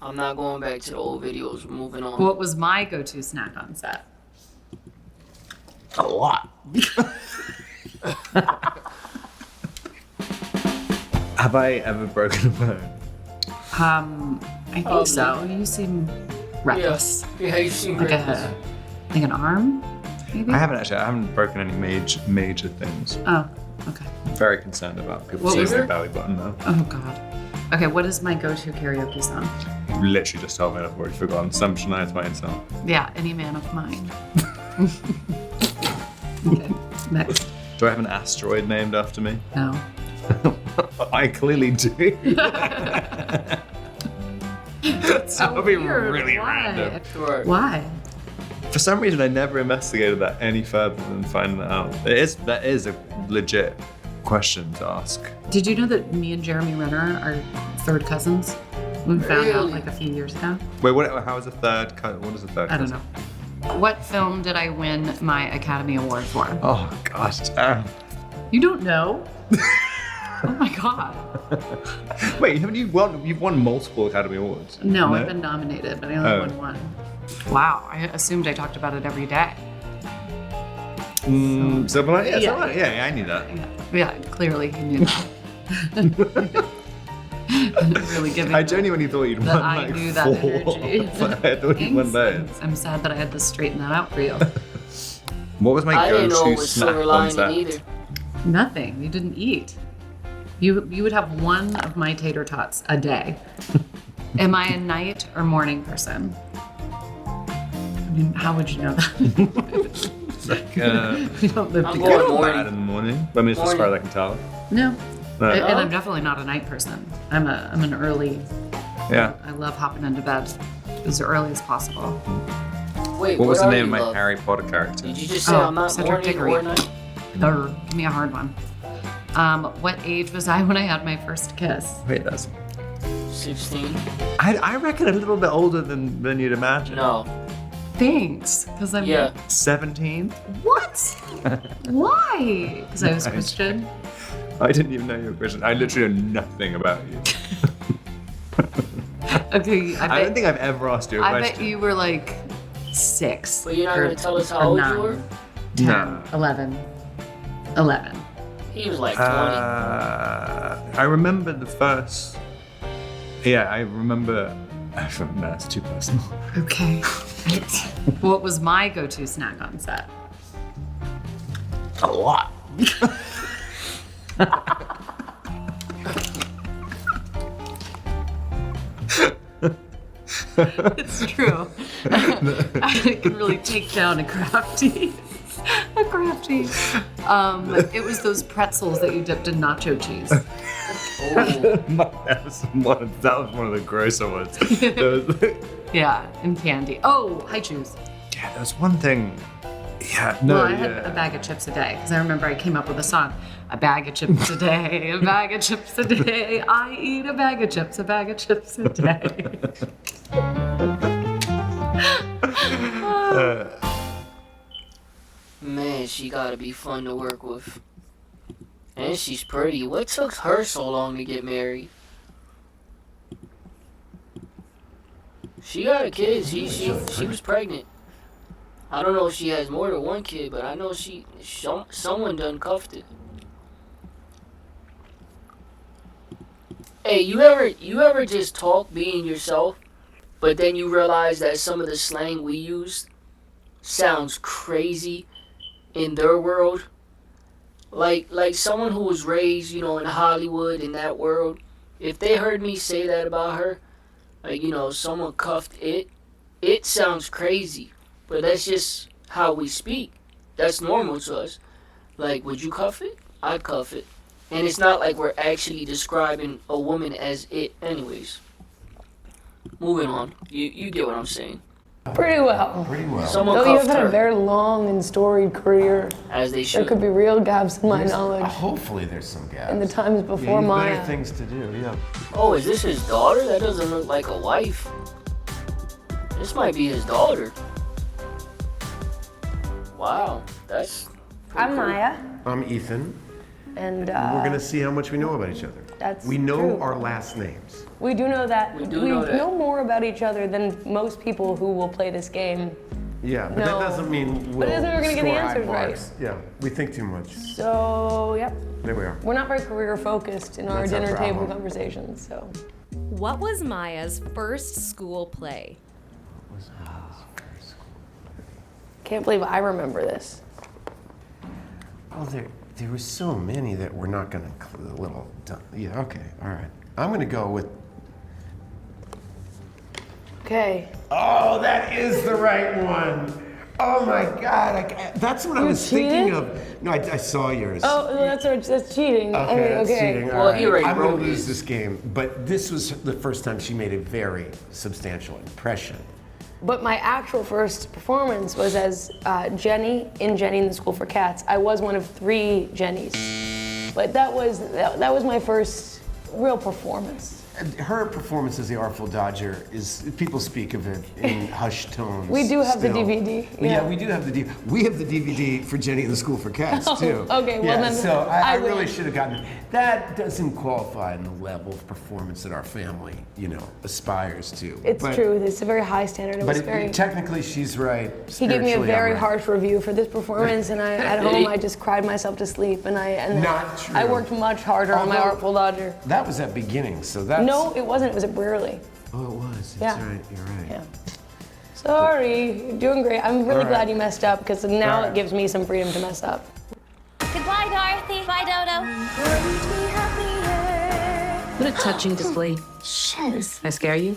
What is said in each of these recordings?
I'm not going back to the old videos. We're moving on. What was my go-to snack on set? A lot. Have I ever broken a bone? I think so. You seem reckless. Yeah, you seem Like reckless. like an arm, maybe? I haven't broken any major things. Oh, okay. I'm very concerned about people What seeing was their it? belly button though. Oh God. Okay, what is my go-to karaoke song? You literally just told me I've already forgotten. Some Shania Twain song. Yeah, Any Man of Mine. Okay, next. Do I have an asteroid named after me? No. I clearly do. That would be weird. really Why? random. Sure. Why? For some reason, I never investigated that any further than finding that out. That is a legit question to ask. Did you know that me and Jeremy Renner are third cousins? We found out Really? like a few years ago. Wait, how is a third cousin? What is a third I don't cousin? know. What film did I win my Academy Award for? Oh, gosh, damn. You don't know? Oh my God. Wait, you've won multiple Academy Awards? No, I've been nominated, but I only Oh. won one. Wow, I assumed I talked about it every day. Something like Yeah. yeah, I knew that. Yeah, clearly he knew that. Really giving I the- genuinely thought you'd that won I like knew that 4. energy. I thought you'd won those. I'm sad that I had to straighten that out for you. What was my I didn't know it go-to was snack silver on lining set? either. Nothing. You didn't eat. You would have one of my tater tots a day. Am I a night or morning person? I mean, how would you know that? Like, We don't live I'm together. going good or morning. bad in the morning? I mean, it's as far as I can tell. No. No. And I'm definitely not a night person. I'm an early. Yeah. I love hopping into bed as early as possible. Wait, What was the are name you, of my love? Harry Potter character? Did you just say Oh, I'm not Cedric morning Diggory. or night? Give me a hard one. What age was I when I had my first kiss? Wait, that's. 16? I reckon a little bit older than you'd imagine. No. Thanks, because I'm. Yeah. 17? What? Why? Because I was Christian. I didn't even know you were Christian. I literally know nothing about you. Okay, I don't think I've ever asked you a I question. bet you were like 6. But you're not or- going to tell us or how old 9, you were? 10, No. 11. 11. He was like 20. I remember the first. Yeah, I remember. No, it's too personal. Okay. What was my go-to snack on set? A lot. It's true. I can really take down a crafty. A crafty. It was those pretzels that you dipped in nacho cheese. Oh, that was one of the grosser ones. There was, Yeah, and candy. Oh, high chews. yeah, there was one thing. Yeah, no, Well, I yeah. had a bag of chips a day because I remember I came up with a song. A bag of chips a day, a bag of chips a day. I eat a bag of chips a day. man, she gotta be fun to work with. And she's pretty. What took her so long to get married? She got a kid. She was pregnant. I don't know if she has more than one kid, but I know someone done cuffed it. Hey, you ever just talk being yourself, but then you realize that some of the slang we use sounds crazy in their world? Like someone who was raised, in Hollywood, in that world, if they heard me say that about her, like, someone cuffed it sounds crazy. But that's just how we speak. That's normal to us. Like, would you cuff it? I'd cuff it. And it's not like we're actually describing a woman as it anyways. Moving on. You get what I'm saying. Pretty well. Pretty well. Someone Though you have cuffed had a her, very long and storied career, as they there should. could be real gaps in my knowledge Hopefully there's some gaps. in the times yeah, before you've Maya. better things to do, yeah. Oh, is this his daughter? That doesn't look like a wife. This might be his daughter. Wow, that's pretty I'm cool. Maya, I'm Ethan. and We're gonna see how much we know about each other. that's We know true. our last names. We do know that. We know that. know more about each other than most people who will play this game. Yeah, but No. that doesn't mean we'll But it doesn't mean we're gonna get the score high answers right. marks. Yeah, we think too much. So, yep. There we are. We're not very career focused in our That's our dinner table problem. conversations, so. What was Maya's first school play? Can't believe I remember this. Well, there were so many that we're not gonna, a little, yeah, okay, all right. I'm gonna go with, Okay. oh, that is the right one. Oh my God, that's what I You was thinking cheated? of. No, I saw yours. Oh, well, that's cheating. Okay, I mean, that's okay. cheating. Well, All right. you already I'm gonna wrote lose it. this game, but this was the first time she made a very substantial impression. But my actual first performance was as Jenny in Jenny and the School for Cats. I was one of 3 Jennies. But that was my first real performance. Her performance as the Artful Dodger is, people speak of it in hushed tones. We do have the still. DVD, Yeah, yeah. we do have the DVD. We have the DVD for Jenny and the School for Cats, too. okay, well Yeah, then so I I win. really should have gotten it. That doesn't qualify in the level of performance that our family, aspires to. It's But- true. It's a very high standard. It But was very. technically, she's right. He gave me a Spiritually, very I'm right. harsh review for this performance, and at home I just cried myself to sleep. And Not true. I worked much harder on my Although- Artful Dodger. That was at beginning, so that's... No, it wasn't. It was at Brearley. Oh, it was. Yeah. That's right. You're right. Yeah. Sorry, you're doing great. I'm really All glad right. you messed up because now All right. it gives me some freedom to mess up. Goodbye, Dorothy. Bye, Dodo. What a touching display. Shiz. I scare you?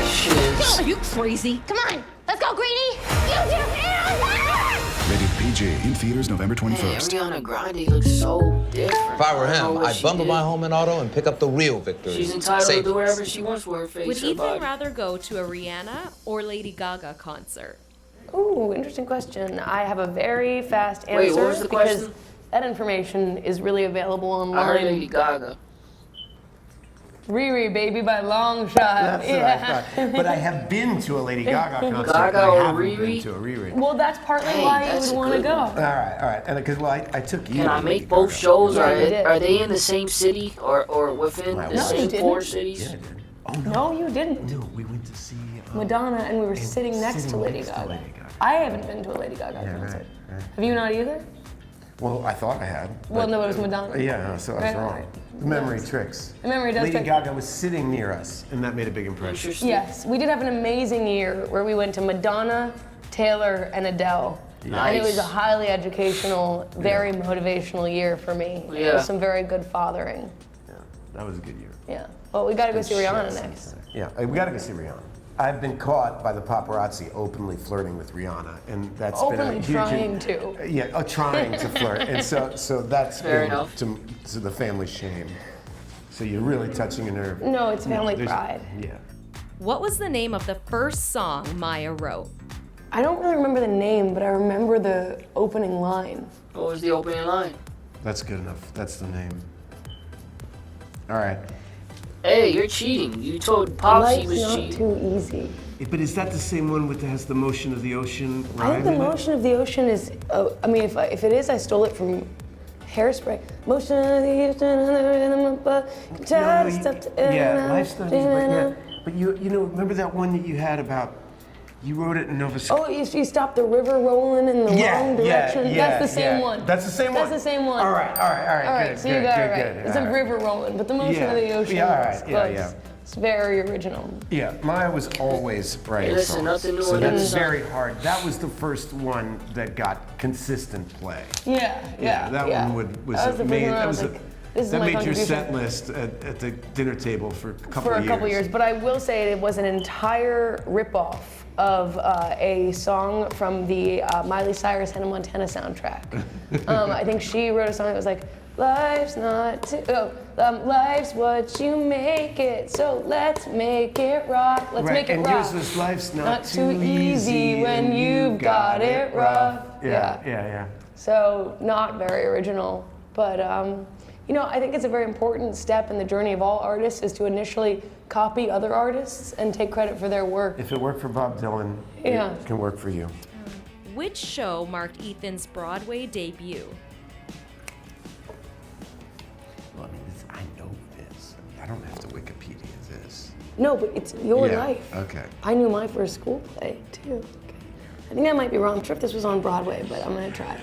Shiz. Are you crazy? Come on. Let's go, Greenie. Rated PG in theaters November Man, 21st. Ariana Grande looks so different. If I were don't know him, what I'd she bundle did. my home and auto and pick up the real victory. She's entitled to do whatever she wants with her face Would or Ethan body. rather go to a Rihanna or Lady Gaga concert? Ooh, interesting question. I have a very fast answer Wait, what was the because question? that information is really available online. I heard Lady Gaga. Riri, baby, by long shot. That's what I thought. But I have been to a Lady Gaga concert. Gaga I or haven't Riri? been to a Riri. Well, that's partly Hey, why you that's would a want to good go. one. All right. And because, I took you. Can to I Lady make both Gaga. shows? Yeah, you did. Are they in the same city or within No, the you same didn't. 4 cities? Yeah, I did. Oh, no. No, you didn't. No, we went to see Madonna, and we were sitting next to sitting Lady next to Gaga. Lady Gaga. I haven't been to a Lady Gaga Yeah, concert. right. Have you not either? Well, I thought I had. Well, but- no, it was Madonna. Yeah, so I was Right, wrong. right. The memory tricks. The memory does Lady trick. Gaga was sitting near us, and that made a big impression. Interesting. Yes, we did have an amazing year where we went to Madonna, Taylor, and Adele. And it was a Nice. highly educational, very motivational year for me. It Yeah. was some very good fathering. Yeah, that was a good year. Yeah. Well, we got to go see Rihanna Shit, next. Yeah, we got to go see Rihanna. I've been caught by the paparazzi openly flirting with Rihanna, and that's been Openly a huge. trying to. Yeah, trying to flirt, and so that's Fair been enough. to the family shame. So you're really touching a nerve. No, it's family There's- pride. Yeah. What was the name of the first song Maya wrote? I don't really remember the name, but I remember the opening line. What was the opening line? That's good enough. That's the name. All right. Hey, you're cheating. You told Pops he Life's was not cheating. too easy. But is that the same one with has the motion of the ocean I rhyme think the in it? motion of the ocean is. I mean, if it is, I stole it from Hairspray. Motion of the ocean and the rhythm of a try to stop to Yeah, life's not easy, but yeah. But you know, remember that one that you had about, you wrote it in Nova Scotia? Oh, you stop the river rolling in the wrong direction. That's the same one. That's the same one. That's the same one. All right. All right, Good, so you good, got good, it right. good. It's All a right. river rolling, but the motion Yeah. of the ocean Yeah, all is right. Yeah, close. yeah. It's very original. Yeah, Maya was always writing Hey, listen, songs. nothing new so under the that's sun. very hard. That was the first one that got consistent play. Yeah. That one was That was the first amazing. one I That was was like, this is that my made your contribution. set list at the dinner table for a couple For of a couple years, but I will say it was an entire ripoff of a song from the Miley Cyrus Hannah Montana soundtrack. I think she wrote a song that was like, life's not too, life's what you make it, so let's make it rock, let's Right, make it and rock. yours was life's Not too easy when you've got it rough. Yeah. So not very original, but you know, I think it's a very important step in the journey of all artists is to initially copy other artists and take credit for their work. If it worked for Bob Dylan, Yeah. it can work for you. Which show marked Ethan's Broadway debut? Well, I mean, I know this. I don't have to Wikipedia No, but it's your Yeah, life. okay. I knew my first school play, too. Okay. I think I might be wrong. I'm sure if this was on Broadway, but I'm gonna try.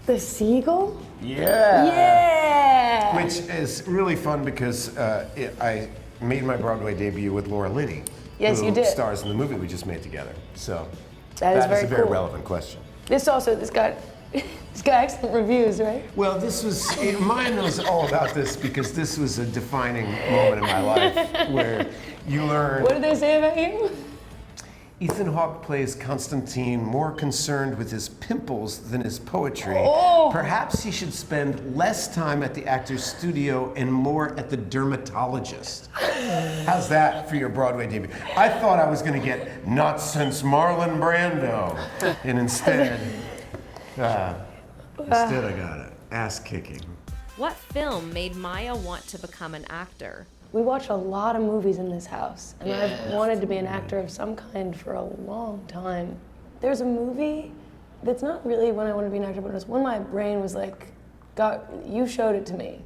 The Seagull? Yeah. Yeah! Which is really fun because I made my Broadway debut with Laura Linney. Yes, who you did. Stars in the movie we just made together. So That is a very very cool. relevant question. This got excellent reviews, right? Well, mine was all about this because this was a defining moment in my life where you learn. What did they say about you? Ethan Hawke plays Constantine more concerned with his pimples than his poetry. Oh. Perhaps he should spend less time at the actor's studio and more at the dermatologist. How's that for your Broadway debut? I thought I was going to get Not Since Marlon Brando. And instead I got an ass kicking. What film made Maya want to become an actor? We watch a lot of movies in this house, and I've wanted to be an actor of some kind for a long time. There's a movie that's not really when I wanted to be an actor, but it was when my brain was like, you showed it to me.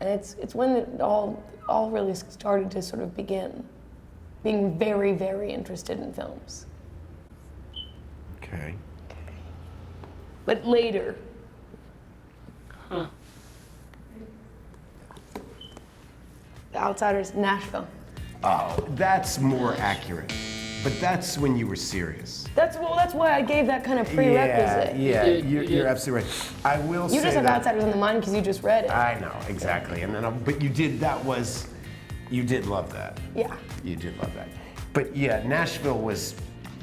And it's when it all really started to sort of begin being very, very interested in films. Okay. But later. Huh. The Outsiders, Nashville. Oh, that's more accurate. But that's when you were serious. That's why I gave that kind of prerequisite. Yeah, you're absolutely right. I will say You just have that, Outsiders on the mind because you just read it. I know, exactly. And then, but you did love that. Yeah. You did love that. But yeah, Nashville was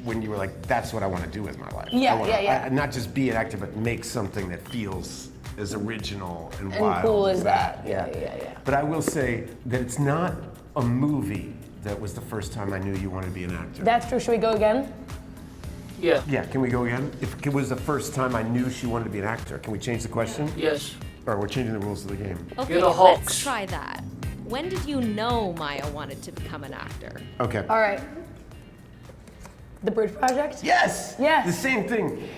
when you were like, that's what I want to do with my life. Yeah, I wanna, yeah. not just be an actor, but make something that feels as original and And wild cool as as that. Yeah. But I will say that it's not a movie that was the first time I knew you wanted to be an actor. That's true. Should we go again? Yeah. Yeah, can we go again? If it was the first time I knew she wanted to be an actor, can we change the question? Yes. Or we're changing the rules of the game. Okay, You're the let's Hawks. try that. When did you know Maya wanted to become an actor? Okay. All right. The Bridge Project? Yes! Yes. The same thing,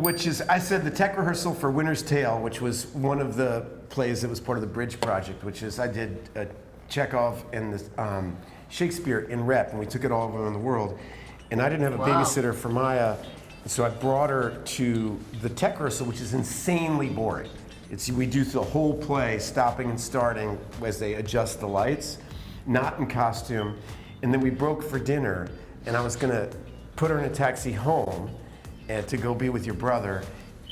which is, I said the tech rehearsal for Winter's Tale, which was one of the plays that was part of the Bridge Project, which is I did Chekhov and the, Shakespeare in rep, and we took it all around the world. And I didn't have a babysitter for Maya, so I brought her to the tech rehearsal, which is insanely boring. We do the whole play, stopping and starting as they adjust the lights, not in costume. And then we broke for dinner, and I was gonna put her in a taxi home and to go be with your brother,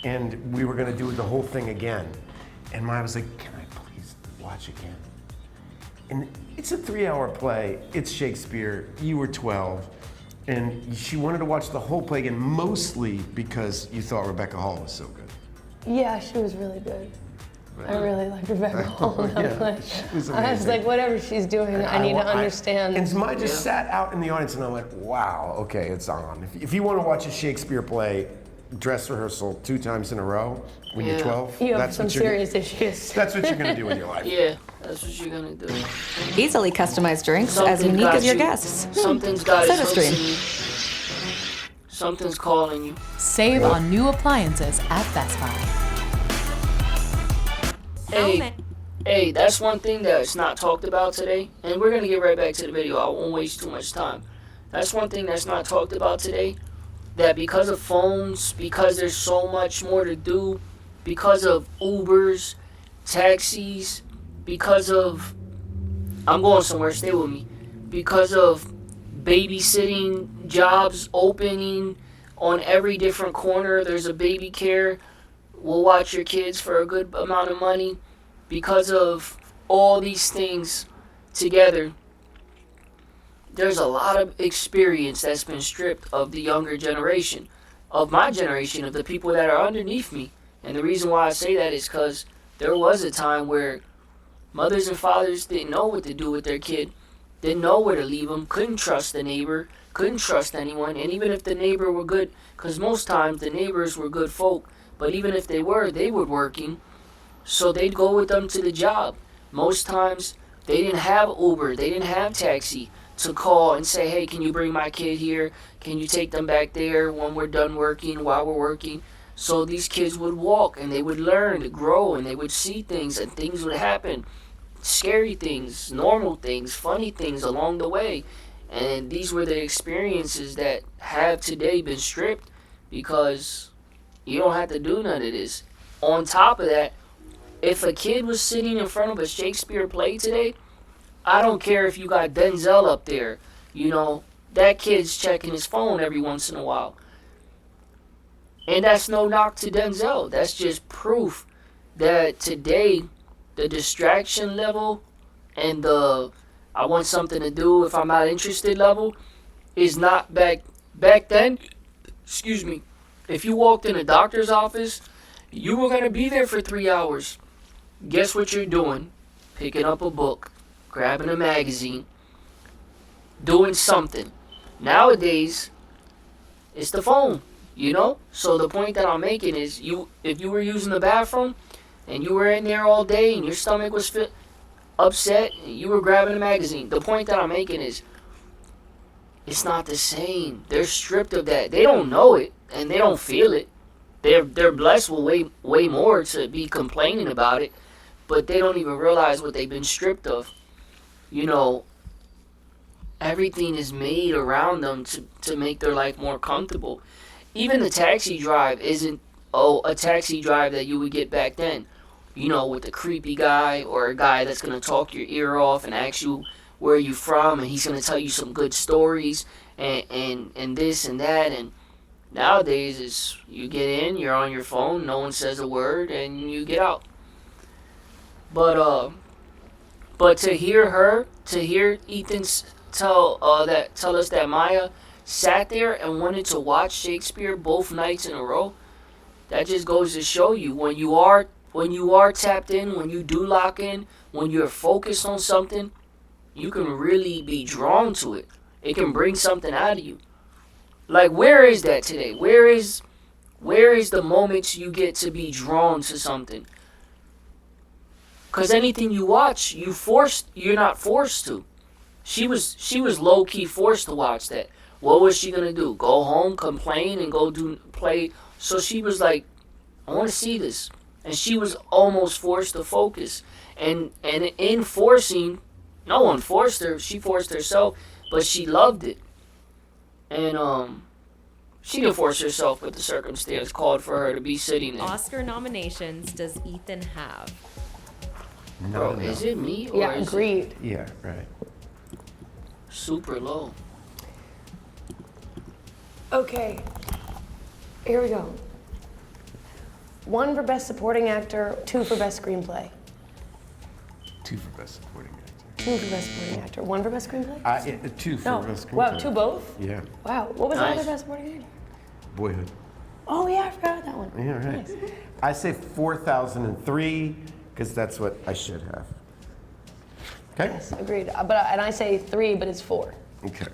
and we were gonna do the whole thing again. And Maya was like, can I please watch again? And it's a 3-hour play, it's Shakespeare, you were 12, and she wanted to watch the whole play again, mostly because you thought Rebecca Hall was so good. Yeah, she was really good. I really liked Rebecca Hall in that Yeah, play. she was I was amazing. like, whatever she's doing, I need to understand. And Maya just sat out in the audience, and I went, wow, okay, it's on. If you want to watch a Shakespeare play, dress rehearsal 2 times in a row when you're 12, You have that's some what you're serious issues. That's what you're gonna do with your life. Yeah, that's what you're gonna do. Easily customized drinks as Something unique got as your you. guests. Something's got its hooks SodaStream. in you. Something's calling you. Save on new appliances at Best Buy. Hey, that's one thing that's not talked about today, and we're gonna get right back to the video. I won't waste too much time. That's one thing that's not talked about today, that because of phones, because there's so much more to do, because of Ubers, taxis, because of, I'm going somewhere, stay with me, because of babysitting jobs opening on every different corner, there's a baby care, we'll watch your kids for a good amount of money. Because of all these things together, there's a lot of experience that's been stripped of the younger generation, of my generation, of the people that are underneath me. And the reason why I say that is because there was a time where mothers and fathers didn't know what to do with their kid, didn't know where to leave them, couldn't trust the neighbor, couldn't trust anyone. And even if the neighbor were good, because most times the neighbors were good folk, but even if they were working. So they'd go with them to the job. Most times they didn't have Uber, they didn't have taxi to call and say, hey, can you bring my kid here? Can you take them back there when we're done working, while we're working? So these kids would walk and they would learn to grow and they would see things and things would happen. scary things, normal things, funny things along the way. And these were the experiences that have today been stripped because you don't have to do none of this. On top of that, if a kid was sitting in front of a Shakespeare play today, I don't care if you got Denzel up there. You know, that kid's checking his phone every once in a while. And that's no knock to Denzel. That's just proof that today the distraction level and the I want something to do if I'm not interested level is not back then. Excuse me. If you walked in a doctor's office, you were going to be there for 3 hours. Guess what you're doing? Picking up a book, grabbing a magazine, doing something. Nowadays, it's the phone, you know? So the point that I'm making is if you were using the bathroom and you were in there all day and your stomach was upset, you were grabbing a magazine. The point that I'm making is it's not the same. They're stripped of that. They don't know it and they don't feel it. They're blessed with way more to be complaining about it, but they don't even realize what they've been stripped of. You know, everything is made around them to make their life more comfortable. Even the taxi drive isn't a taxi drive that you would get back then. You know, with a creepy guy or a guy that's going to talk your ear off and ask you where you from, and he's going to tell you some good stories and this and that. And nowadays, it's you get in, you're on your phone, no one says a word, and you get out. But to hear Ethan tell us that Maya sat there and wanted to watch Shakespeare both nights in a row, that just goes to show you when you are tapped in, when you do lock in, when you're focused on something, you can really be drawn to it. It can bring something out of you. Like, where is that today? Where is the moments you get to be drawn to something? Because anything you watch, you're not forced to. She was low key forced to watch that. What was she gonna do? Go home, complain, and go play? So she was like, I want to see this, and she was almost forced to focus. And in forcing, no one forced her. She forced herself, but she loved it. And she didn't force herself, but the circumstance called for her to be sitting there. Oscar nominations does Ethan have? Bro, is it me or Yeah, is agreed. Yeah, right. Super low? Okay, here we go. 1 for Best Supporting Actor, 2 for Best Screenplay. 2 for Best Supporting Actor. 2 for Best Supporting Actor. 1 for Best Screenplay? 2 for Best Screenplay. Wow, 2 both? Yeah. Wow, what was the Nice. other Best Supporting Actor? Boyhood. Oh yeah, I forgot about that one. Yeah, right. Nice. I say 4003 because that's what I should have. Okay? Yes, agreed. And I say 3, but it's 4. Okay.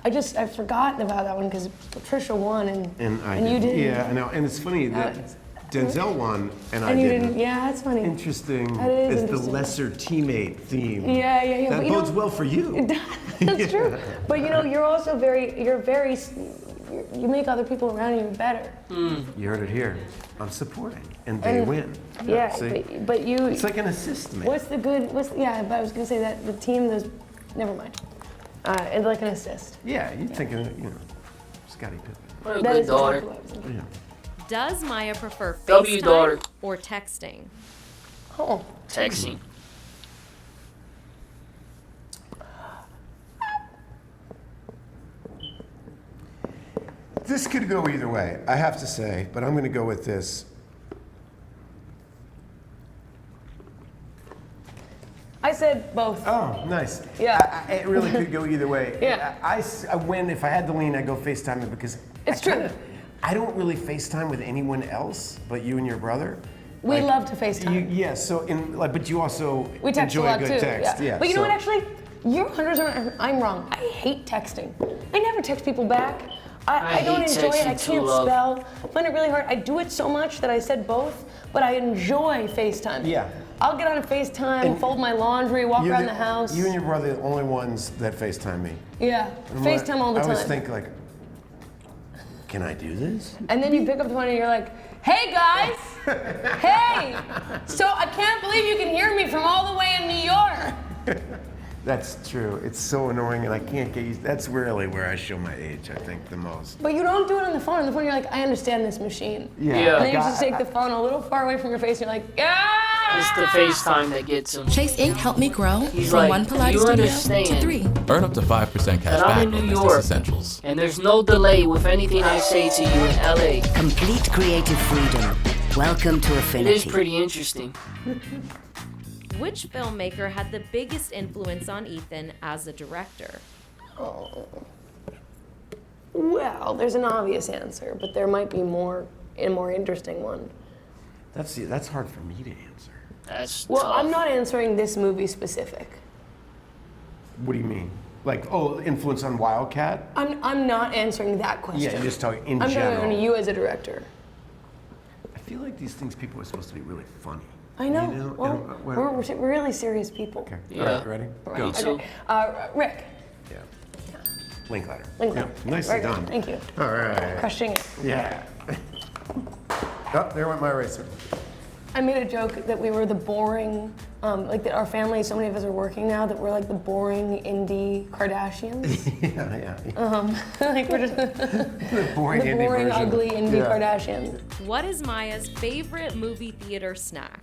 I've forgotten about that one because Patricia won and you didn't. Yeah, I know. And it's funny that Denzel won and I you didn't. Yeah, that's funny. Interesting. That is It's interesting. the lesser teammate theme. Yeah. That But, bodes well for you. That's true. But you're also you make other people around you better. You heard it here. I'm supporting, and they win. Yeah, See? but you. It's like an assist, man. But I was gonna say that the team never mind. It's like an assist. Yeah, you're thinking, Scottie Pippen. What a That good is daughter. exactly what I was thinking. Yeah. Does Maya prefer W daughter. FaceTime or texting? Oh. Texting. This could go either way, I have to say, but I'm going to go with this. I said both. Oh, nice. Yeah. It really could go either way. Yeah. I win. If I had to lean, I'd go FaceTime because It's true. I don't really FaceTime with anyone else but you and your brother. We love to FaceTime. Yeah. So, but you also We text enjoy a lot good too. text. Yeah. But you know so- what? Actually, you're 100%. I'm wrong. I hate texting. I never text people back. I don't hate enjoy it. I texting too, can't love. spell. I find it really hard. I do it so much that I said both, but I enjoy FaceTime. Yeah. I'll get on a FaceTime, fold my laundry, walk You're around the house. You and your brother are the only ones that FaceTime me. Yeah. FaceTime all the I time. always think like, can I do this? And then you pick up the phone and you're like, hey guys, hey, so I can't believe you can hear me from all the way in New York. That's true. It's so annoying, and I can't get used. That's really where I show my age, I think, the most. But you don't do it on the phone. On the phone, you're like, I understand this machine. Yeah. And then you just take the phone a little far away from your face, and you're like, ah! It's the FaceTime that gets him. Chase Inc. helped me grow He's from like, one Pilates you studio understand to 3. Earn up to 5% cash that I'm back in on New Business York, Essentials. and there's no delay with anything I say to you in LA. Complete creative freedom. Welcome to It Affinity. is pretty interesting. Which filmmaker had the biggest influence on Ethan as a director? Oh. Well, there's an obvious answer, but there might be a more interesting one. That's hard for me to answer. That's Well, tough. I'm not answering this movie specific. What do you mean? Like, influence on Wildcat? I'm not answering that question. Yeah, you're just talking in I'm general. talking to you as a director. I feel like these things people are supposed to be really funny. I know. You know? Well, And we're really serious people. Okay. Yeah. All right, ready? Right. Go. too. Okay. Rick. Yeah. Linklater. Linklater. Yeah. Nicely Very good. done. Thank you. All right. Crushing it. Yeah. Oh, there went my eraser. I made a joke that we were the boring, like that our family, so many of us are working now, that we're like the boring indie Kardashians. Yeah. Like we're just The boring, the indie boring, version. ugly indie Yeah. Kardashians. What is Maya's favorite movie theater snack?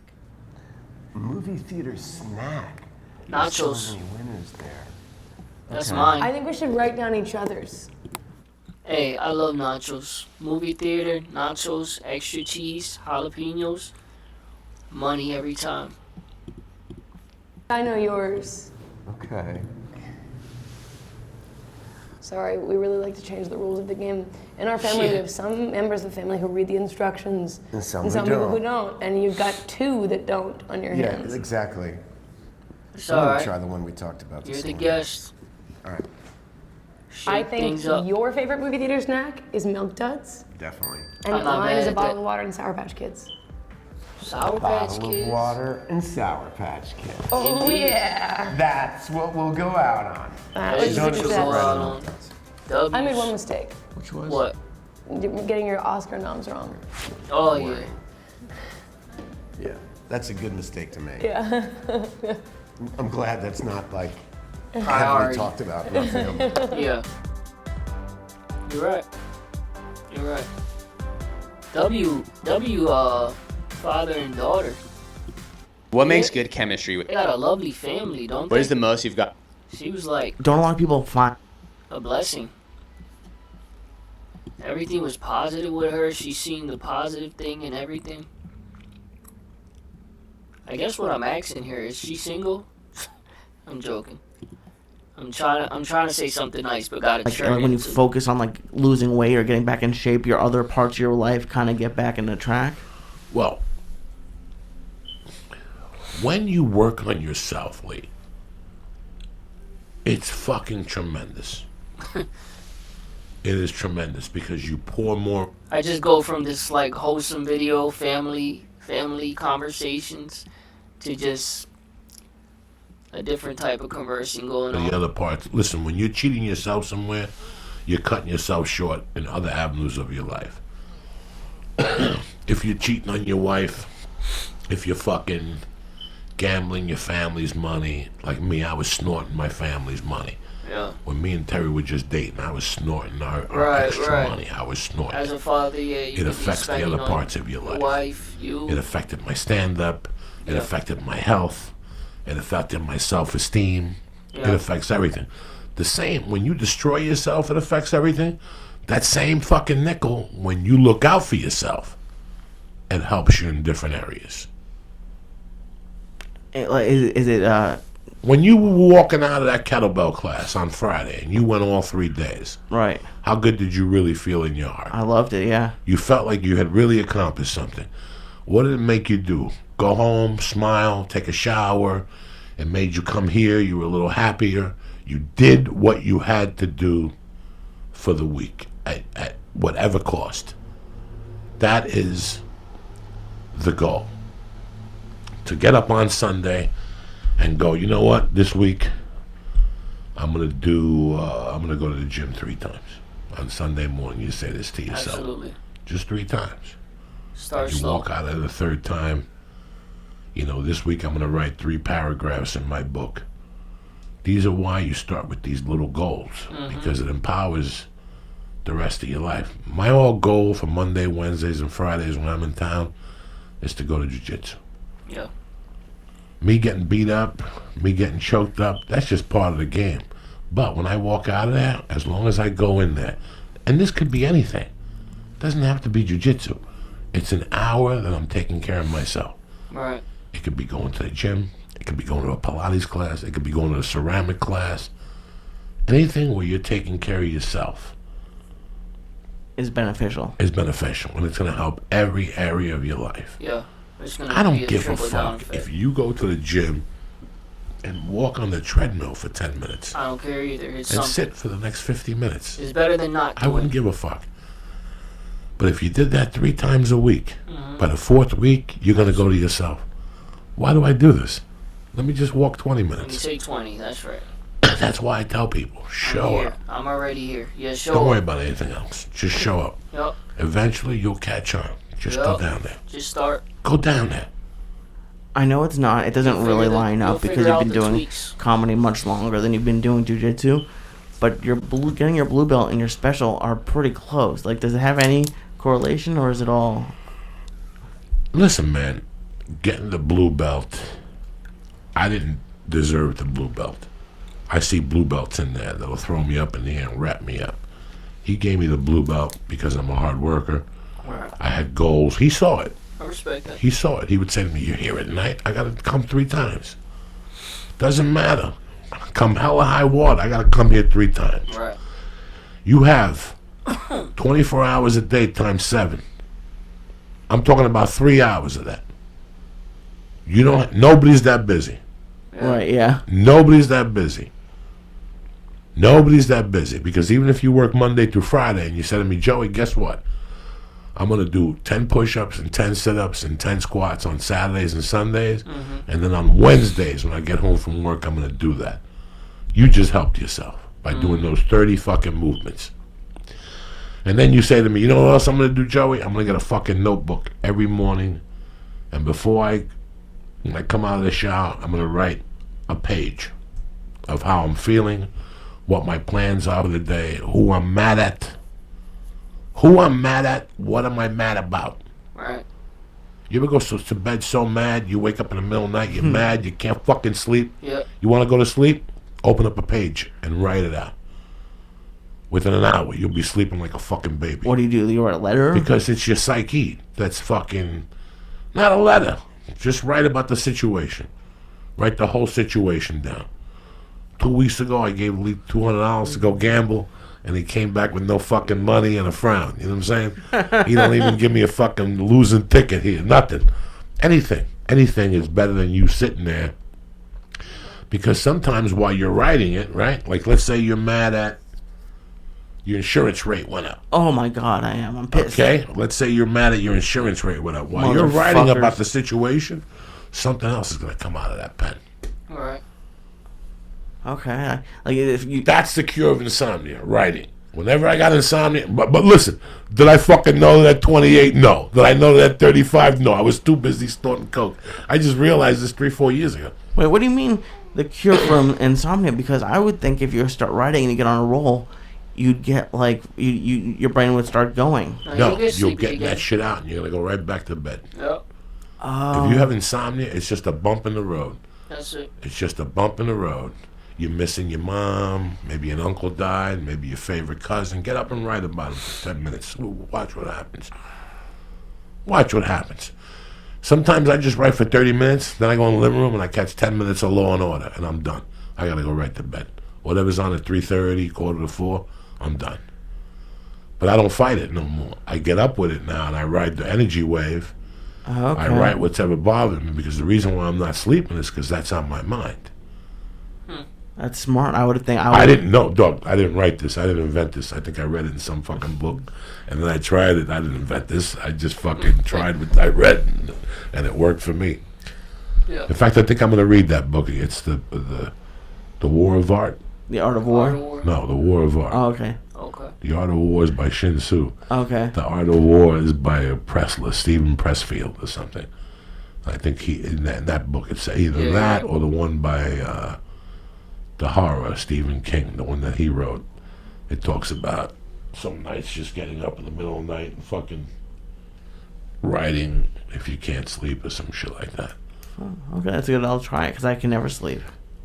Movie theater snack. Nachos. There's so many winners there. That's Okay. mine. I think we should write down each other's. Hey, I love nachos. Movie theater, nachos, extra cheese, jalapenos. Money every time. I know yours. Okay. Sorry, we really like to change the rules of the game. In our family, we have some members of the family who read the instructions, And some people who don't. don't. And you've got 2 that don't on your Yeah, hands. exactly. It's I'm gonna alright. try the one we talked about. You're this the one. guest. All right. I Shake think things up. your favorite movie theater snack is Milk Duds, Definitely. and I'm not mine is mad a at bottle that. of water and Sour Patch Kids. Sour Patch Bottle Kids. of water and Sour Patch Kids. Oh Indeed. yeah! That's what we'll go out on. That was is Don't what you just go spread out it on. on. W's. I made one mistake. Which was? What? Getting your Oscar noms wrong. Oh, yeah. Yeah, that's a good mistake to make. Yeah. I'm glad that's not like heavily Priority. talked about in our family. Yeah. You're right. You're right. Father and daughter. What makes good chemistry? They got a lovely family, don't they? What is the most you've got? She was like Don't a lot of people find a blessing. Everything was positive with her. She's seeing the positive thing in everything. I guess what I'm asking here is she single? I'm joking. I'm trying to say something nice, but gotta like turn when you into- focus on like losing weight or getting back in shape, your other parts of your life kind of get back into track? Well, when you work on yourself, Lee, it's fucking tremendous. It is tremendous because you pour more. I just go from this like wholesome video, family conversations, to just a different type of conversing going on. The other parts. Listen, when you're cheating yourself somewhere, you're cutting yourself short in other avenues of your life. If you're cheating on your wife, if you're fucking gambling your family's money, like me, I was snorting my family's money. Yeah. When me and Terry were just dating, I was snorting our Right, extra right. money. I was snorting. As a father, yeah, you It could be affects the spending other on parts of your life. wife, you. It affected my stand-up. It Yeah. affected my health. It affected my self-esteem. Yeah. It affects everything. The same, when you destroy yourself, it affects everything. That same fucking nickel, when you look out for yourself, it helps you in different areas. Is it when you were walking out of that kettlebell class on Friday and you went all 3 days, right? How good did you really feel in your heart? I loved it, yeah. You felt like you had really accomplished something. What did it make you do? Go home, smile, take a shower. It made you come here. You were a little happier. You did what you had to do for the week at whatever cost. That is the goal. To get up on Sunday and go, you know what, this week I'm gonna go to the gym 3 times. on Sunday morning, you say this to yourself. Absolutely. Just 3 times. Start You slow. walk out of the 3rd time, you know, this week I'm going to write 3 paragraphs in my book. These are why you start with these little goals, because it empowers the rest of your life. My whole goal for Monday, Wednesdays, and Fridays when I'm in town is to go to jiu-jitsu. Yeah. Me getting beat up, me getting choked up, that's just part of the game. But when I walk out of there, as long as I go in there, and this could be anything, it doesn't have to be jiu-jitsu. It's an hour that I'm taking care of myself. Right. It could be going to the gym. It could be going to a Pilates class. It could be going to a ceramic class. Anything where you're taking care of yourself is beneficial. Is beneficial, and it's going to help every area of your life. Yeah. It's gonna I don't be give a trickle down fuck effect. if you go to the gym and walk on the treadmill for 10 minutes. I don't care either. It's and something. sit for the next 50 minutes. It's better than not. I wouldn't give a fuck. But if you did that 3 times a week, by the 4th week, you're going to go to yourself, why do I do this? Let me just walk 20 Let me minutes. take 20. That's right. That's why I tell people, show up. I'm already here. Yeah, show Don't up. worry about anything else. Just show up. Yep. Eventually, you'll catch on. Just go down there. Just start. Go down there. I know it's not. It doesn't really line you'll up because figure you've out been the doing tweaks. comedy much longer than you've been doing jujitsu. But getting your blue belt and your special are pretty close. Like, does it have any correlation, or is it all? Listen, man, getting the blue belt, I didn't deserve the blue belt. I see blue belts in there that'll throw me up in the air and wrap me up. He gave me the blue belt because I'm a hard worker. Right. I had goals. He saw it. I respect that. He saw it. He would say to me, "You're here at night. I gotta come 3 times. Doesn't matter. Come hella high water. I gotta come here 3 times." Right. You have 24 hours a day times 7. I'm talking about 3 hours of that. You don't. Nobody's that busy. Right, yeah. Nobody's that busy. Nobody's that busy, because even if you work Monday through Friday and you said to me, "Joey, guess what? I'm going to do 10 push-ups and 10 sit-ups and 10 squats on Saturdays and Sundays, and then on Wednesdays when I get home from work, I'm going to do that." You just helped yourself by doing those 30 fucking movements. And then you say to me, "You know what else I'm going to do, Joey? I'm going to get a fucking notebook every morning, and when I come out of the shower, I'm going to write a page of how I'm feeling, what my plans are for the day, who I'm mad at, what am I mad about." Right. You ever go to bed so mad, you wake up in the middle of the night, you're mad, you can't fucking sleep? Yeah. You want to go to sleep? Open up a page and write it out. Within an hour, you'll be sleeping like a fucking baby. What do? You write a letter? Because it's your psyche that's fucking... Not a letter. Just write about the situation. Write the whole situation down. 2 weeks ago, I gave Lee $200 to go gamble, and he came back with no fucking money and a frown. You know what I'm saying? He don't even give me a fucking losing ticket here. Nothing. Anything is better than you sitting there. Because sometimes while you're writing it, right? Like, let's say you're mad at your insurance rate went up. Oh my God, I am. I'm pissed. Okay? Let's say you're mad at your insurance rate went up. While you're writing Motherfuckers. about the situation, something else is going to come out of that pen. All right. Okay. Like, if you... That's the cure of insomnia, writing. Whenever I got insomnia, but listen, did I fucking know that 28? No. Did I know that 35? No. I was too busy snorting coke. I just realized this 3-4 years ago. Wait, what do you mean the cure from insomnia? Because I would think if you start writing and you get on a roll, you'd get like your brain would start going. No, you'll get that shit out and you're gonna go right back to bed. Yep. Oh. If you have insomnia, it's just a bump in the road. That's it. It's just a bump in the road. You're missing your mom, maybe an uncle died, maybe your favorite cousin. Get up and write about it for 10 minutes. Watch what happens. Watch what happens. Sometimes I just write for 30 minutes, then I go in the living room and I catch 10 minutes of Law and Order, and I'm done. I gotta go right to bed. Whatever's on at 3:30, 3:45, I'm done. But I don't fight it no more. I get up with it now and I ride the energy wave. Okay. I write what's ever bothered me, because the reason why I'm not sleeping is because that's on my mind. That's smart. I would think. I didn't know, dog. I didn't write this. I didn't invent this. I think I read it in some fucking book, and then I tried it. I didn't invent this. I just fucking tried what I read, and it worked for me. Yeah. In fact, I think I'm going to read that book. It's the War of Art. The Art of War. No, the War of Art. Oh, okay. Okay. The Art of War is by Shin Tzu. Okay. The Art of War is by a Pressler, Stephen Pressfield or something. I think he in that book it's either that or the one by the horror Stephen King, the one that he wrote. It talks about some nights just getting up in the middle of the night and fucking writing if you can't sleep or some shit like that. Oh, okay, that's good. I'll try it because I can never sleep.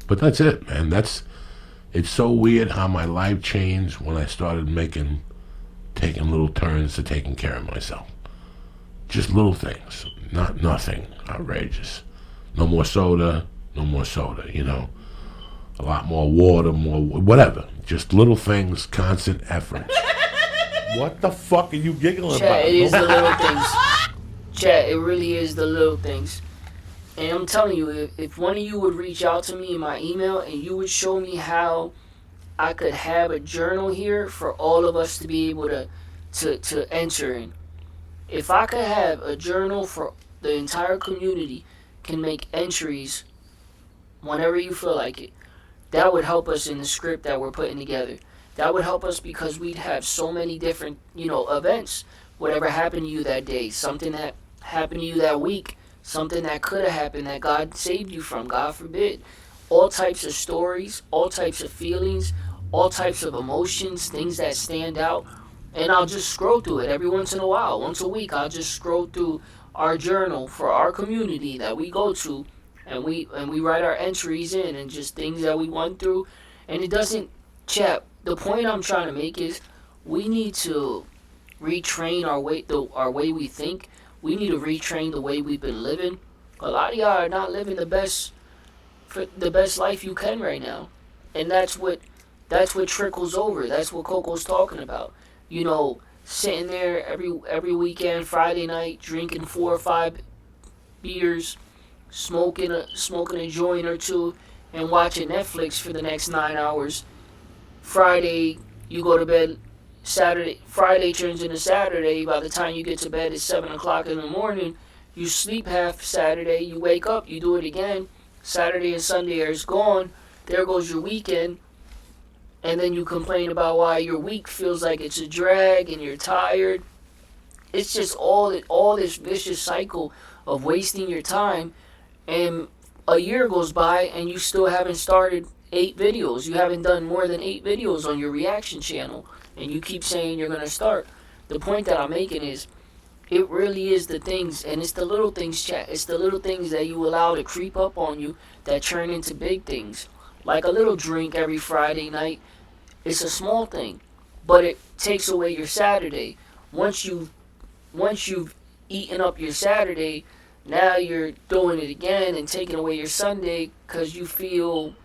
But that's it, man. It's so weird how my life changed when I started taking little turns to taking care of myself. Just little things, not nothing outrageous. No more soda, you know. A lot more water, more whatever. Just little things, constant effort. What the fuck are you giggling about? Chat, it is the little things. Chat, it really is the little things. And I'm telling you, if one of you would reach out to me in my email and you would show me how I could have a journal here for all of us to be able to enter in. If I could have a journal for the entire community, can make entries whenever you feel like it, that would help us in the script that we're putting together. That would help us because we'd have so many different, events. Whatever happened to you that day, something that happened to you that week, something that could have happened that God saved you from, God forbid. All types of stories, all types of feelings, all types of emotions, things that stand out. And I'll just scroll through it every once in a while. Once a week, I'll just scroll through our journal for our community that we go to, and we write our entries in and just things that we went through. And it doesn't, chat. The point I'm trying to make is we need to retrain our way we think. We need to retrain the way we've been living. A lot of y'all are not living the best life you can right now, and that's what trickles over. That's what Coco's talking about. Sitting there every weekend, Friday night, drinking 4 or 5 beers, smoking a joint or two, and watching Netflix for the next 9 hours. Friday, you go to bed. Friday turns into Saturday. By the time you get to bed, it's 7 o'clock in the morning. You sleep half Saturday. You wake up. You do it again. Saturday and Sunday is gone. There goes your weekend. And then you complain about why your week feels like it's a drag and you're tired. It's just all this vicious cycle of wasting your time. And a year goes by and you still haven't started 8 videos. You haven't done more than 8 videos on your reaction channel. And you keep saying you're going to start. The point that I'm making is it really is the things, and it's the little things, chat. It's the little things that you allow to creep up on you that turn into big things. Like a little drink every Friday night. It's a small thing, but it takes away your Saturday. Once you've eaten up your Saturday, now you're doing it again and taking away your Sunday because you feel,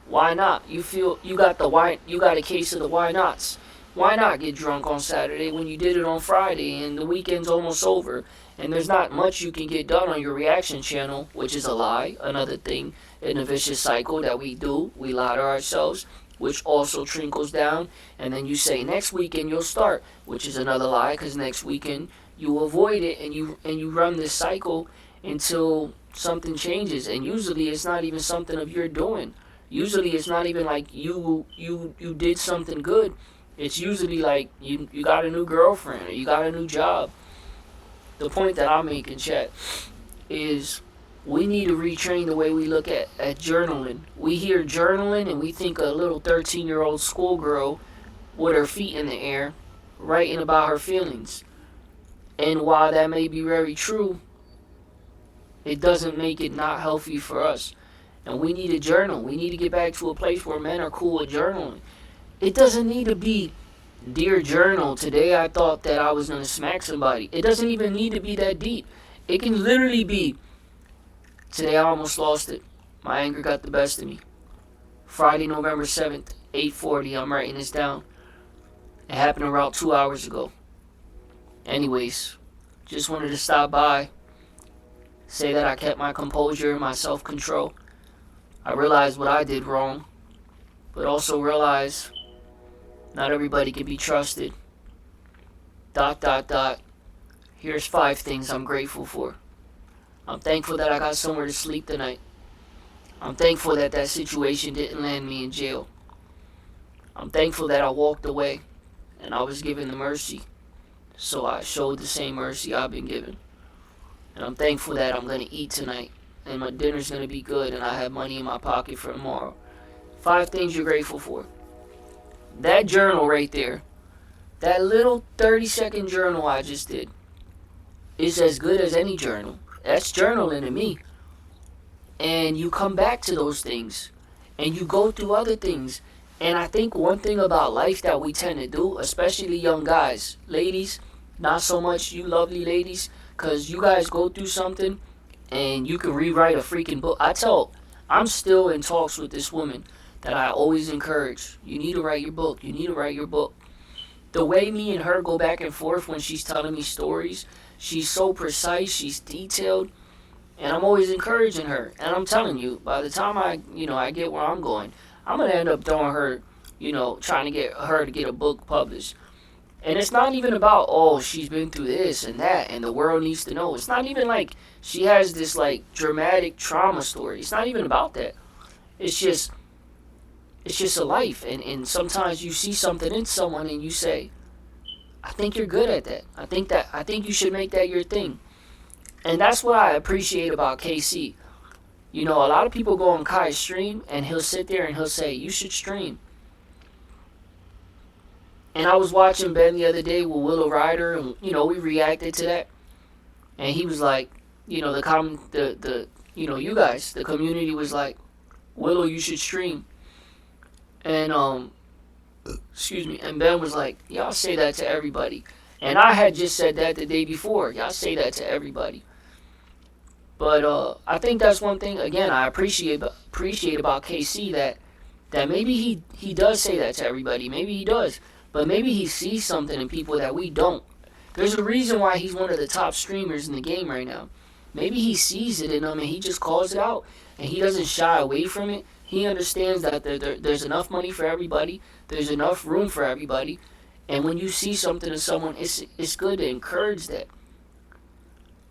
why not? You feel you got a case of the why nots. Why not get drunk on Saturday when you did it on Friday and the weekend's almost over and there's not much you can get done on your reaction channel, which is a lie, another thing in the vicious cycle that we do. We lie to ourselves, which also trickles down, and then you say next weekend you'll start, which is another lie because next weekend you avoid it and you run this cycle until something changes. And usually it's not even something of your doing. Usually it's not even like you did something good. It's usually like you got a new girlfriend or you got a new job. The point that I'm making, chat, is we need to retrain the way we look at journaling. We hear journaling and we think a little 13-year-old schoolgirl with her feet in the air writing about her feelings. And while that may be very true, it doesn't make it not healthy for us. And we need to journal. We need to get back to a place where men are cool with journaling. It doesn't need to be, dear journal, today I thought that I was going to smack somebody. It doesn't even need to be that deep. It can literally be, today I almost lost it. My anger got the best of me. Friday, November 7th, 8:40, I'm writing this down. It happened around 2 hours ago. Anyways, just wanted to stop by, say that I kept my composure and my self-control. I realized what I did wrong, but also realize not everybody can be trusted. ... Here's 5 things I'm grateful for. I'm thankful that I got somewhere to sleep tonight. I'm thankful that that situation didn't land me in jail. I'm thankful that I walked away and I was given the mercy. So I showed the same mercy I've been given. And I'm thankful that I'm going to eat tonight. And my dinner's going to be good, and I have money in my pocket for tomorrow. 5 things you're grateful for. That journal right there, that little 30-second journal I just did, is as good as any journal. That's journaling to me. And you come back to those things, and you go through other things. And I think one thing about life that we tend to do, especially young guys, ladies, not so much you lovely ladies, because you guys go through something and you can rewrite a freaking book. I'm still in talks with this woman that I always encourage. You need to write your book. You need to write your book. The way me and her go back and forth when she's telling me stories, she's so precise, she's detailed, and I'm always encouraging her. And I'm telling you, by the time I get where I'm going, I'm going to end up throwing her, trying to get her to get a book published. And it's not even about, oh, she's been through this and that and the world needs to know. It's not even like she has this like dramatic trauma story. It's not even about that. It's just a life. And sometimes you see something in someone and you say, I think you're good at that. I think you should make that your thing. And that's what I appreciate about KC. A lot of people go on Kai's stream and he'll sit there and he'll say, you should stream. And I was watching Ben the other day with Willow Ryder, and we reacted to that. And he was like, you guys, the community was like, Willow, you should stream. And and Ben was like, y'all say that to everybody. And I had just said that the day before. Y'all say that to everybody. But I think that's one thing, again, I appreciate about KC, that maybe he does say that to everybody. Maybe he does. But maybe he sees something in people that we don't. There's a reason why he's one of the top streamers in the game right now. Maybe he sees it in them and he just calls it out. And he doesn't shy away from it. He understands that there's enough money for everybody. There's enough room for everybody. And when you see something in someone, it's good to encourage that.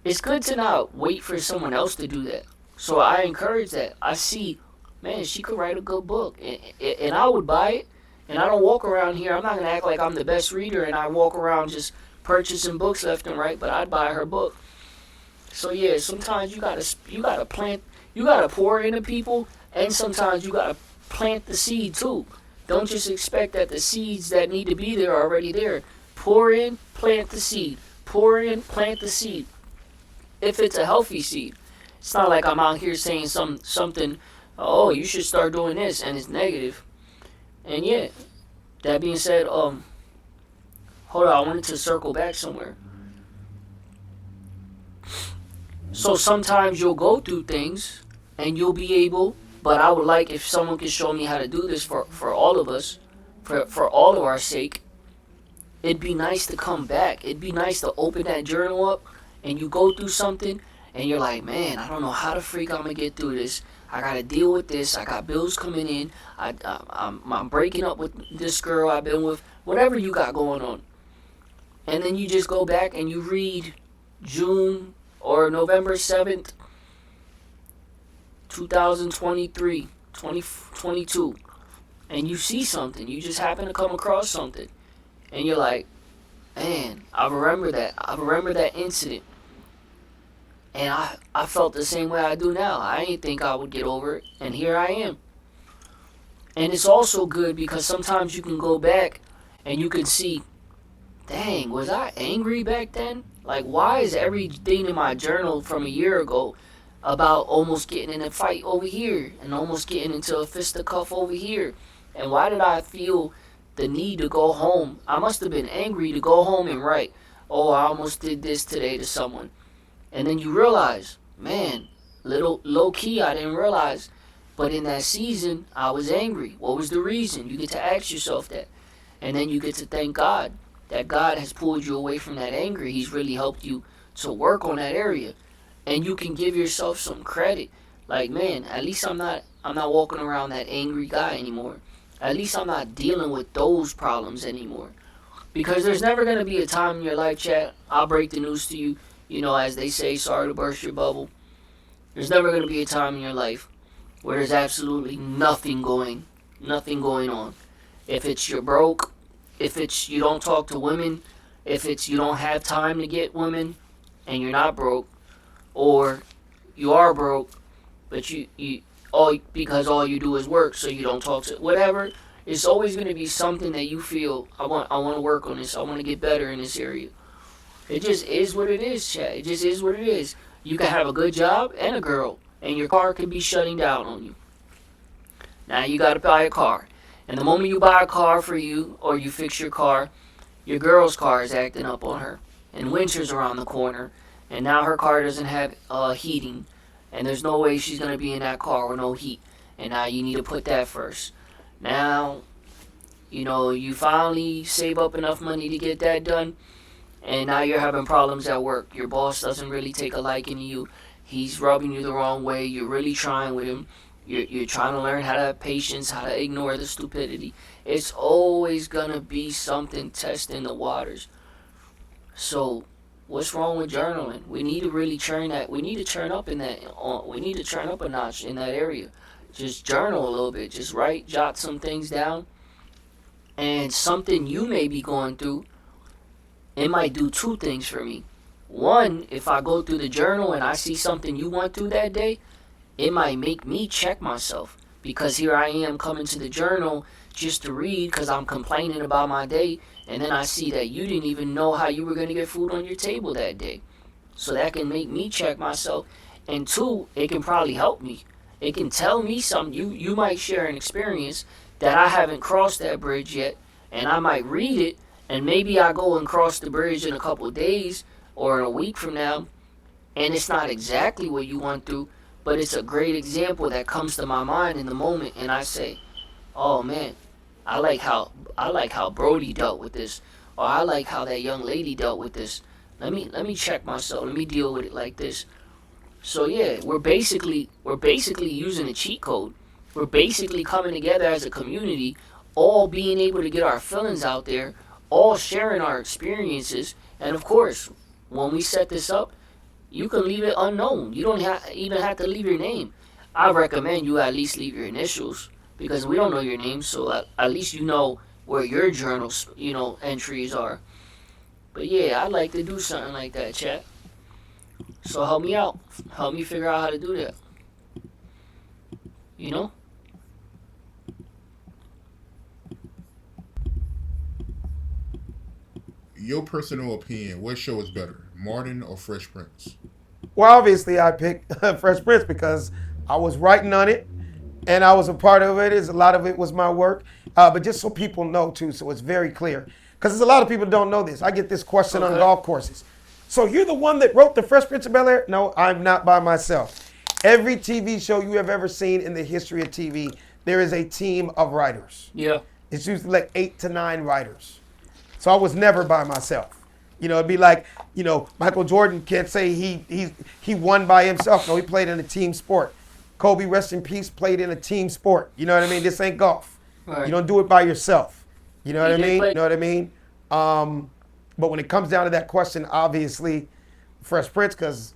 It's good to not wait for someone else to do that. So I encourage that. I see, man, she could write a good book. And I would buy it. And I don't walk around here. I'm not going to act like I'm the best reader and I walk around just purchasing books left and right, but I'd buy her book. So yeah, sometimes you gotta pour into people, and sometimes you gotta plant the seed too. Don't just expect that the seeds that need to be there are already there. Pour in, plant the seed. Pour in, plant the seed. If it's a healthy seed. It's not like I'm out here saying something, oh, you should start doing this, and it's negative. And yeah, that being said, hold on, I wanted to circle back somewhere. So sometimes you'll go through things and you'll be able, but I would like if someone could show me how to do this for all of us, for all of our sake. It'd be nice to come back. It'd be nice to open that journal up and you go through something and you're like, man, I don't know how the freak I'm going to get through this. I got to deal with this. I got bills coming in. I'm breaking up with this girl I've been with. Whatever you got going on. And then you just go back and you read June or November 7th, 2023, 2022. And you see something. You just happen to come across something. And you're like, man, I remember that. I remember that incident. And I felt the same way I do now. I didn't think I would get over it. And here I am. And it's also good because sometimes you can go back and you can see, dang, was I angry back then? Like, why is everything in my journal from a year ago about almost getting in a fight over here and almost getting into a fisticuff over here? And why did I feel the need to go home? I must have been angry to go home and write, oh, I almost did this today to someone. And then you realize, man, little low key, I didn't realize. But in that season, I was angry. What was the reason? You get to ask yourself that. And then you get to thank God that God has pulled you away from that anger. He's really helped you to work on that area. And you can give yourself some credit. Like, man, at least I'm not walking around that angry guy anymore. At least I'm not dealing with those problems anymore. Because there's never going to be a time in your life, chat, I'll break the news to you, as they say, sorry to burst your bubble. There's never going to be a time in your life where there's absolutely nothing going on. If it's you're broke, if it's you don't talk to women, if it's you don't have time to get women, and you're not broke, or you are broke, but you all because all you do is work, so you don't talk to whatever. It's always going to be something that you feel I want to work on this. I want to get better in this area. It just is what it is, Chad. It just is what it is. You can have a good job and a girl, and your car can be shutting down on you. Now you got to buy a car. And the moment you buy a car for you, or you fix your girl's car is acting up on her. And winter's around the corner, and now her car doesn't have heating. And there's no way she's going to be in that car with no heat. And now you need to put that first. Now, you finally save up enough money to get that done. And now you're having problems at work. Your boss doesn't really take a liking to you. He's rubbing you the wrong way. You're really trying with him. You're trying to learn how to have patience, how to ignore the stupidity. It's always going to be something testing the waters. So, what's wrong with journaling? We need to really turn that. We need to turn up in that. We need to turn up a notch in that area. Just journal a little bit. Just jot some things down. And something you may be going through, it might do two things for me. One, if I go through the journal and I see something you went through that day, it might make me check myself. Because here I am coming to the journal just to read because I'm complaining about my day. And then I see that you didn't even know how you were going to get food on your table that day. So that can make me check myself. And two, it can probably help me. It can tell me something. You might share an experience that I haven't crossed that bridge yet. And I might read it. And maybe I go and cross the bridge in a couple of days or in a week from now. And it's not exactly what you went through. But it's a great example that comes to my mind in the moment. And I say, oh man, I like how Brody dealt with this. Or I like how that young lady dealt with this. Let me check myself. Let me deal with it like this. So yeah, we're basically using a cheat code. We're basically coming together as a community, all being able to get our feelings out there, all sharing our experiences. And of course, when we set this up, you can leave it unknown. You don't even have to leave your name. I recommend you at least leave your initials because we don't know your name, so at least you know where your journals, entries are. But yeah, I'd like to do something like that, chat. So help me out. Help me figure out how to do that. Your personal opinion, what show is better, Martin or Fresh Prince? Well, obviously, I picked Fresh Prince because I was writing on it, and I was a part of it. A lot of it was my work. But just so people know, too, so it's very clear. Because there's a lot of people who don't know this. I get this question on golf courses. So you're the one that wrote The Fresh Prince of Bel-Air? No, I'm not by myself. Every TV show you have ever seen in the history of TV, there is a team of writers. Yeah. It's usually like 8 to 9 writers. So I was never by myself. It'd be like, Michael Jordan can't say he won by himself. No, he played in a team sport. Kobe, rest in peace, played in a team sport. You know what I mean? This ain't golf. Right. You don't do it by yourself. You know what I mean? You know what I mean? But when it comes down to that question, obviously, Fresh Prince, because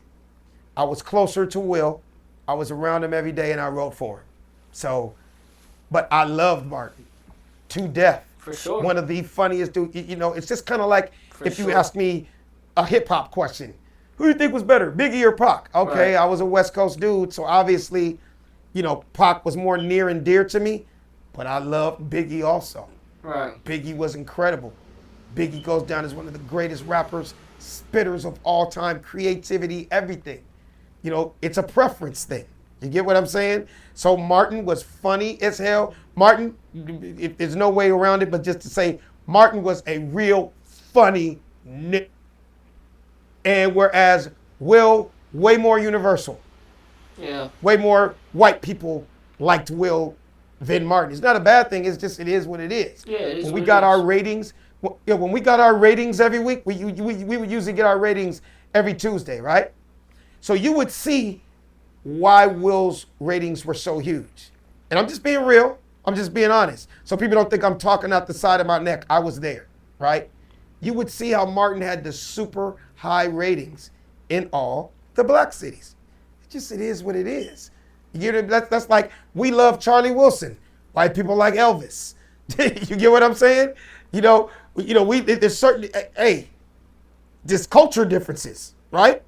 I was closer to Will. I was around him every day, and I wrote for him. So, but I loved Martin to death. For sure. One of the funniest dudes. It's just kind of like if you ask me a hip-hop question. Who do you think was better, Biggie or Pac? Okay, right. I was a West Coast dude, so obviously, Pac was more near and dear to me, but I loved Biggie also. Right. Biggie was incredible. Biggie goes down as one of the greatest rappers, spitters of all time, creativity, everything. It's a preference thing. You get what I'm saying? So Martin was funny as hell. Martin, there's no way around it, but just to say Martin was a real funny nigga. And whereas Will, way more universal. Yeah. Way more white people liked Will than Martin. It's not a bad thing. It's just, it is what it is. Yeah, it is. When we got our ratings, when we got our ratings every week, we would usually get our ratings every Tuesday, right? So you would see why Will's ratings were so huge. And I'm just being real. I'm just being honest. So people don't think I'm talking out the side of my neck. I was there, right? You would see how Martin had the super high ratings in all the black cities. It is what it is. That's like, we love Charlie Wilson. White people like Elvis. You get what I'm saying? There's certain, just culture differences, right?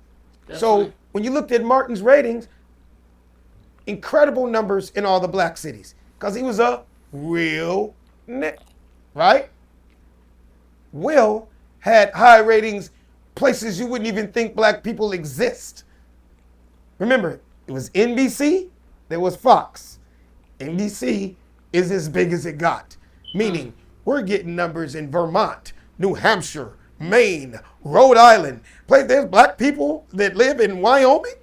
Definitely. So when you looked at Martin's ratings, incredible numbers in all the black cities because he was a real nigga, right? Will had high ratings places you wouldn't even think black people exist. Remember, it was NBC, there was Fox. NBC is as big as it got, meaning we're getting numbers in Vermont, New Hampshire, Maine, Rhode Island. There's black people that live in Wyoming.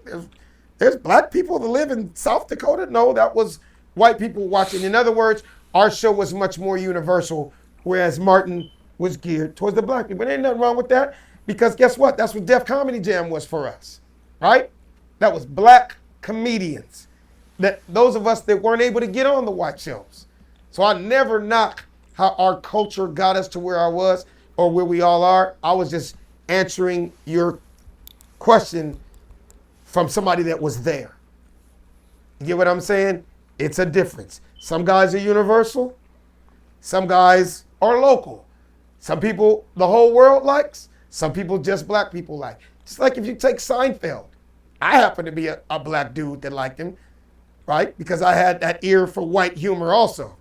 There's black people that live in South Dakota. No, that was white people watching. In other words, our show was much more universal, whereas Martin was geared towards the black people. There ain't nothing wrong with that because guess what? That's what Def Comedy Jam was for us, right? That was black comedians. Those of us that weren't able to get on the white shows. So I never knock how our culture got us to where I was or where we all are. I was just answering your question from somebody that was there. You get what I'm saying? It's a difference. Some guys are universal. Some guys are local. Some people the whole world likes. Some people just black people like. Just like if you take Seinfeld. I happen to be a black dude that liked him, right? Because I had that ear for white humor also.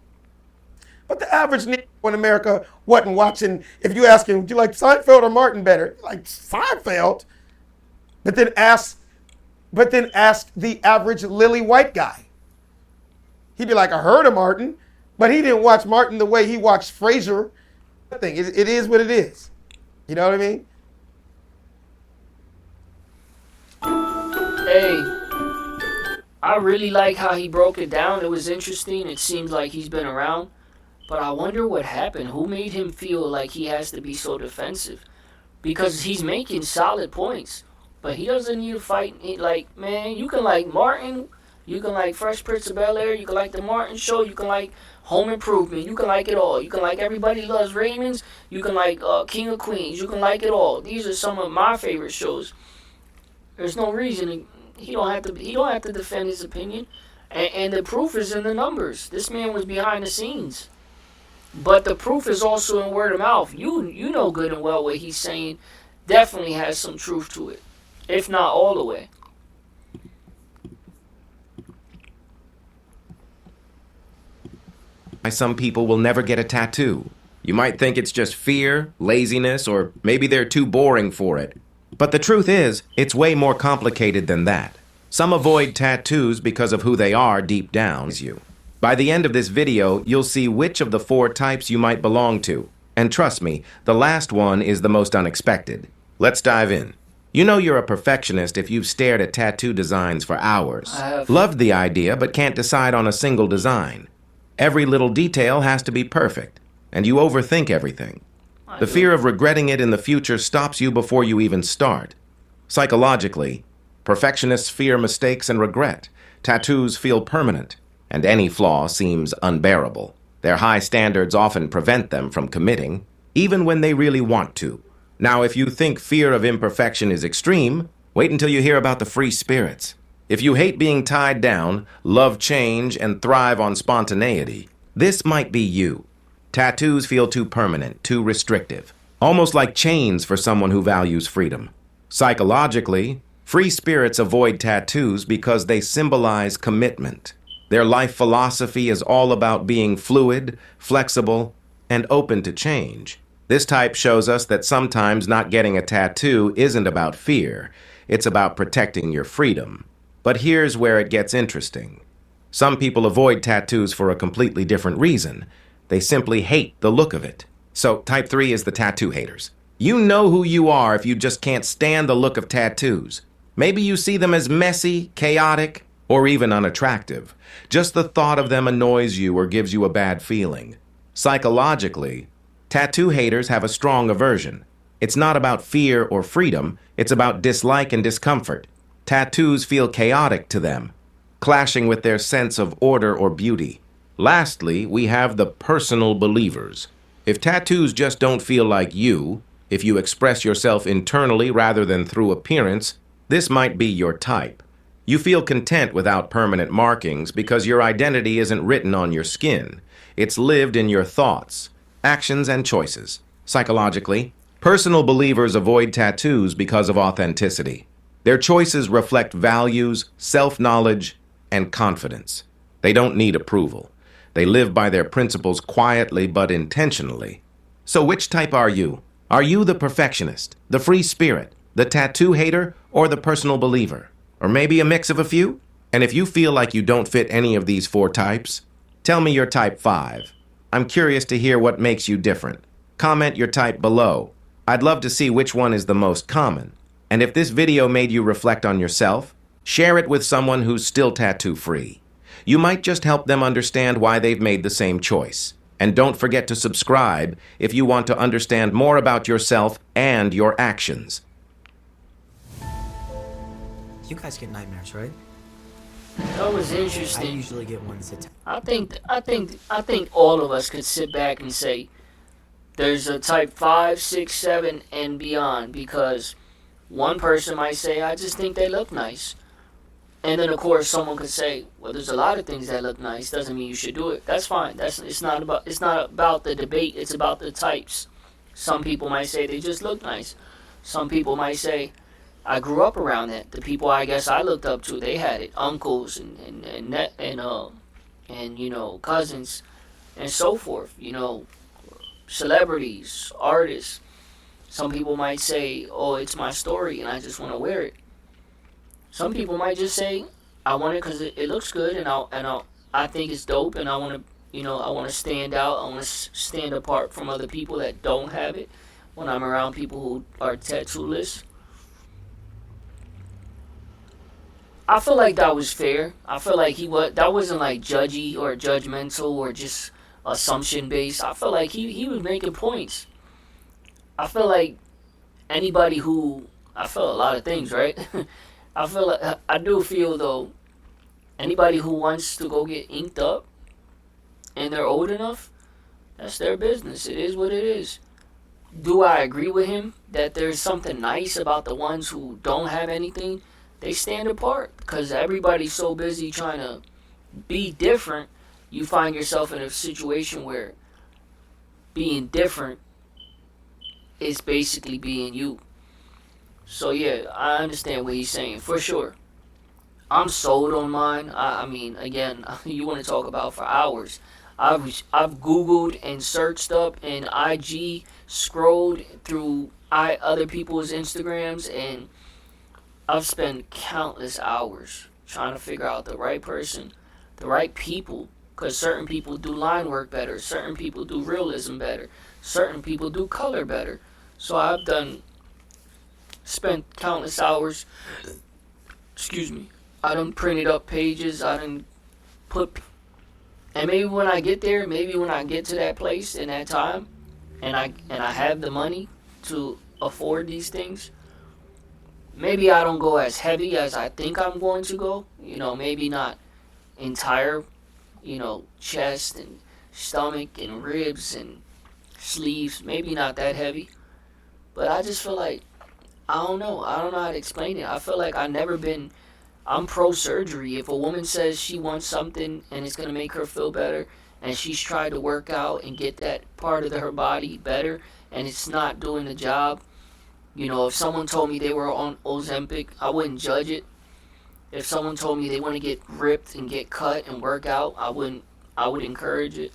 But the average Negro in America wasn't watching. If you ask him, would you like Seinfeld or Martin better? Like Seinfeld. But then ask the average lily white guy. He'd be like, I heard of Martin, but he didn't watch Martin the way he watched Frasier. It is what it is. You know what I mean? Hey, I really like how he broke it down. It was interesting. It seems like he's been around. But I wonder what happened. Who made him feel like he has to be so defensive? Because he's making solid points. But he doesn't need to fight. Like, man, you can like Martin. You can like Fresh Prince of Bel-Air. You can like The Martin Show. You can like Home Improvement. You can like it all. You can like Everybody Loves Raymond's. You can like King of Queens. You can like it all. These are some of my favorite shows. There's no reason he don't have to defend his opinion. And the proof is in the numbers. This man was behind the scenes. But the proof is also in word of mouth. You know good and well what he's saying definitely has some truth to it, if not all the way. Some people will never get a tattoo. You might think it's just fear, laziness, or maybe they're too boring for it. But the truth is, it's way more complicated than that. Some avoid tattoos because of who they are deep down. By the end of this video, you'll see which of the 4 types you might belong to. And trust me, the last one is the most unexpected. Let's dive in. You know you're a perfectionist if you've stared at tattoo designs for hours. Loved the idea, but can't decide on a single design. Every little detail has to be perfect, and you overthink everything. The fear of regretting it in the future stops you before you even start. Psychologically, perfectionists fear mistakes and regret. Tattoos feel permanent, and any flaw seems unbearable. Their high standards often prevent them from committing, even when they really want to. Now, if you think fear of imperfection is extreme, wait until you hear about the free spirits. If you hate being tied down, love change, and thrive on spontaneity, this might be you. Tattoos feel too permanent, too restrictive, almost like chains for someone who values freedom. Psychologically, free spirits avoid tattoos because they symbolize commitment. Their life philosophy is all about being fluid, flexible, and open to change. This type shows us that sometimes not getting a tattoo isn't about fear. It's about protecting your freedom. But here's where it gets interesting. Some people avoid tattoos for a completely different reason. They simply hate the look of it. So type 3 is the tattoo haters. You know who you are if you just can't stand the look of tattoos. Maybe you see them as messy, chaotic, or even unattractive. Just the thought of them annoys you or gives you a bad feeling. Psychologically, tattoo haters have a strong aversion. It's not about fear or freedom, it's about dislike and discomfort. Tattoos feel chaotic to them, clashing with their sense of order or beauty. Lastly, we have the personal believers. If tattoos just don't feel like you, if you express yourself internally rather than through appearance, this might be your type. You feel content without permanent markings because your identity isn't written on your skin. It's lived in your thoughts, actions, and choices. Psychologically, personal believers avoid tattoos because of authenticity. Their choices reflect values, self-knowledge, and confidence. They don't need approval. They live by their principles quietly but intentionally. So which type are you? Are you the perfectionist, the free spirit, the tattoo hater, or the personal believer? Or maybe a mix of a few? And if you feel like you don't fit any of these 4 types, tell me your type 5. I'm curious to hear what makes you different. Comment your type below. I'd love to see which one is the most common. And if this video made you reflect on yourself, share it with someone who's still tattoo-free. You might just help them understand why they've made the same choice. And don't forget to subscribe if you want to understand more about yourself and your actions. You guys get nightmares, right? That was I interesting. usually get ones that. I think all of us could sit back and say there's a type 5, 6, 7, and beyond, because one person might say, I just think they look nice. And then of course someone could say, well, there's a lot of things that look nice, doesn't mean you should do it. That's fine. It's not about the debate, it's about the types. Some people might say they just look nice. Some people might say, I grew up around that. The people I guess I looked up to, they had it. Uncles and you know, cousins and so forth, you know, celebrities, artists. Some people might say, oh, it's my story and I just want to wear it. Some people might just say, I want it because it looks good and I think it's dope and I want to, you know, I want to stand out. I want to stand apart from other people that don't have it when I'm around people who are tattoo-less. I feel like that was fair. I feel like that wasn't like judgy or judgmental or just assumption based. I feel like he was making points. I feel like anybody who, I feel a lot of things, right? I do feel though, anybody who wants to go get inked up and they're old enough, that's their business. It is what it is. Do I agree with him that there's something nice about the ones who don't have anything? They stand apart because everybody's so busy trying to be different. You find yourself in a situation where being different is basically being you. So yeah, I understand what he's saying for sure. I'm sold on mine. I mean, again, you want to talk about for hours. I've Googled and searched up and IG scrolled through other people's Instagrams, and I've spent countless hours trying to figure out the right person, the right people, because certain people do line work better, certain people do realism better, certain people do color better. So I've spent countless hours, excuse me, I done printed up pages, I done put, and maybe when I get there, maybe when I get to that place in that time, and I have the money to afford these things, maybe I don't go as heavy as I think I'm going to go, you know, maybe not entire, you know, chest and stomach and ribs and sleeves, maybe not that heavy, but I just feel like, I don't know how to explain it. I feel like I'm pro-surgery. If a woman says she wants something and it's going to make her feel better, and she's tried to work out and get that part of her body better, and it's not doing the job, you know, if someone told me they were on Ozempic, I wouldn't judge it. If someone told me they want to get ripped and get cut and work out, I would encourage it.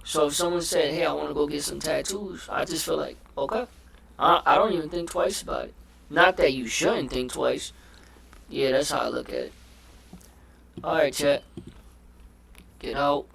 So if someone said, hey, I want to go get some tattoos, I just feel like, okay. I don't even think twice about it. Not that you shouldn't think twice. Yeah, that's how I look at it. Alright, chat. Get out.